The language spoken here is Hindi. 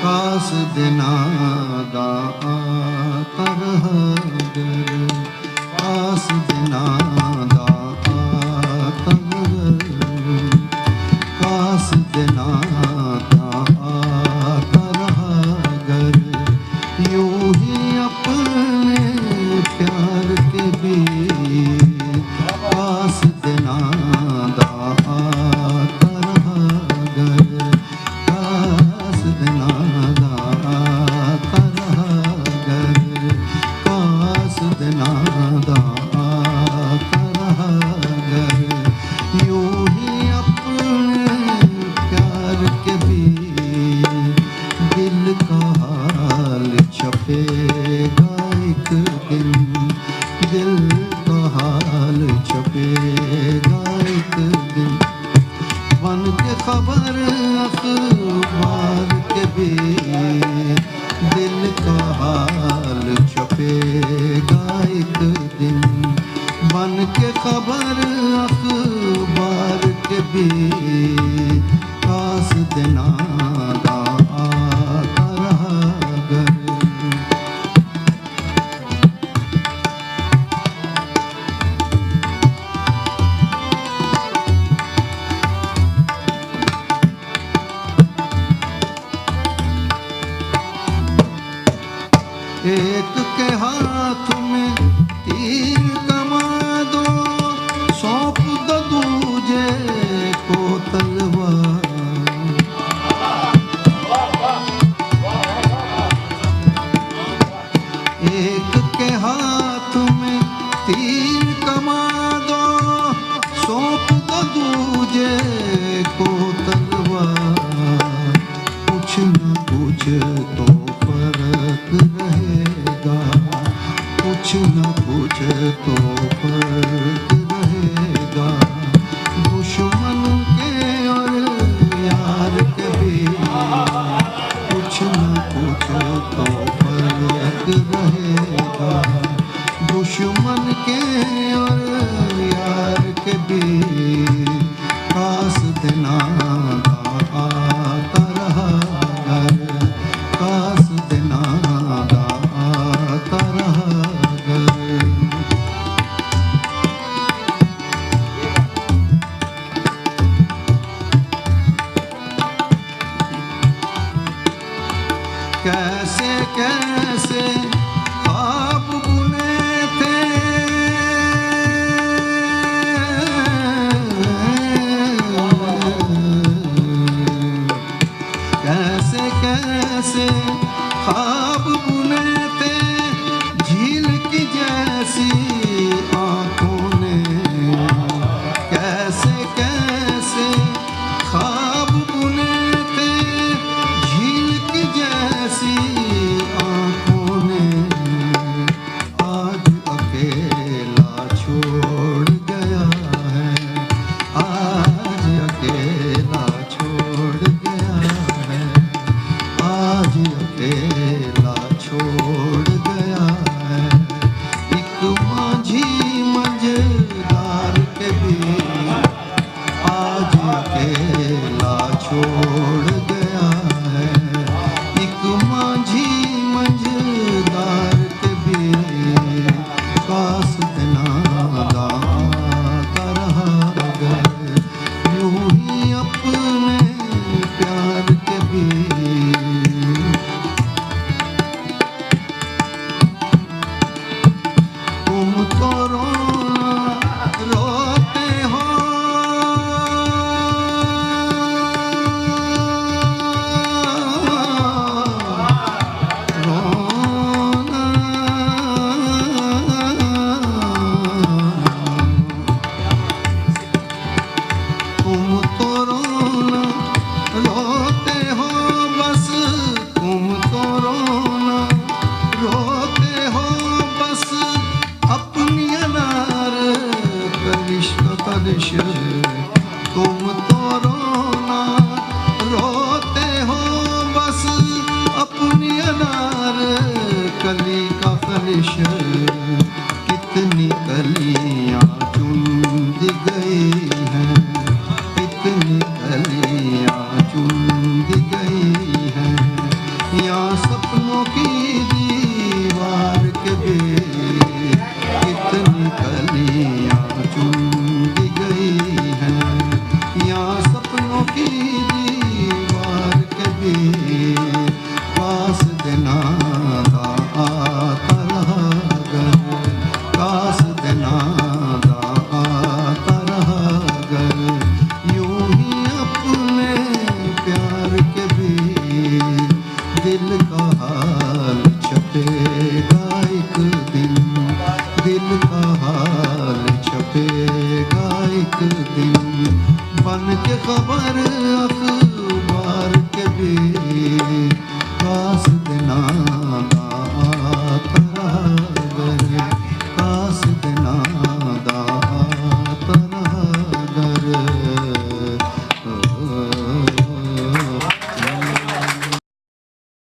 कास दिना दा तरहगर, कास दिना दा तरहगर, कास दिना दा तरहगर, यूं ही अपने प्यार के भी कास दिना दा तरहगर, कास दिना कास दिना दा तरहगर, यूं ही अपने प्यार के भी दिल का हाल छपेगा एक दिन, दिल का हाल छपेगा एक दिन, बन के खबर अखबार के भी दिल का हाल छपेगा एक दिन, बन के खबर अखबार के भी कास दिना दा तरहगर। एक के हाथ में तीर कमान दो, सौंप दो दूजे को तलवार, एक के हाथ में तीर कमान दो, सौंप दो दूजे को तलवार, कुछ न कुछ तो फर्क रहेगा, कुछ न कुछ तो फर्क रहेगा, दुश्मन के और यार के भी कुछ न कुछ तो फर्क रहेगा, दुश्मन के और यार के भी कास दिना दा तरहगर, कास दिना दा तरहगर। कितनी कलियां चुन गई हैं, कितनी कलियां चुन गई हैं। यहाँ सपनों की दीवार के बेर कितनी कलियां चुन गई हैं। यहाँ सपनों की दीवार के बेर पास देना दा आता रहा गर, पास देना दा आता रहा गर। यूं ही अपने प्यार के बेर दिल का हाल छपेगा एक दिन, दिल का हाल छपेगा एक दिन। बन के खबर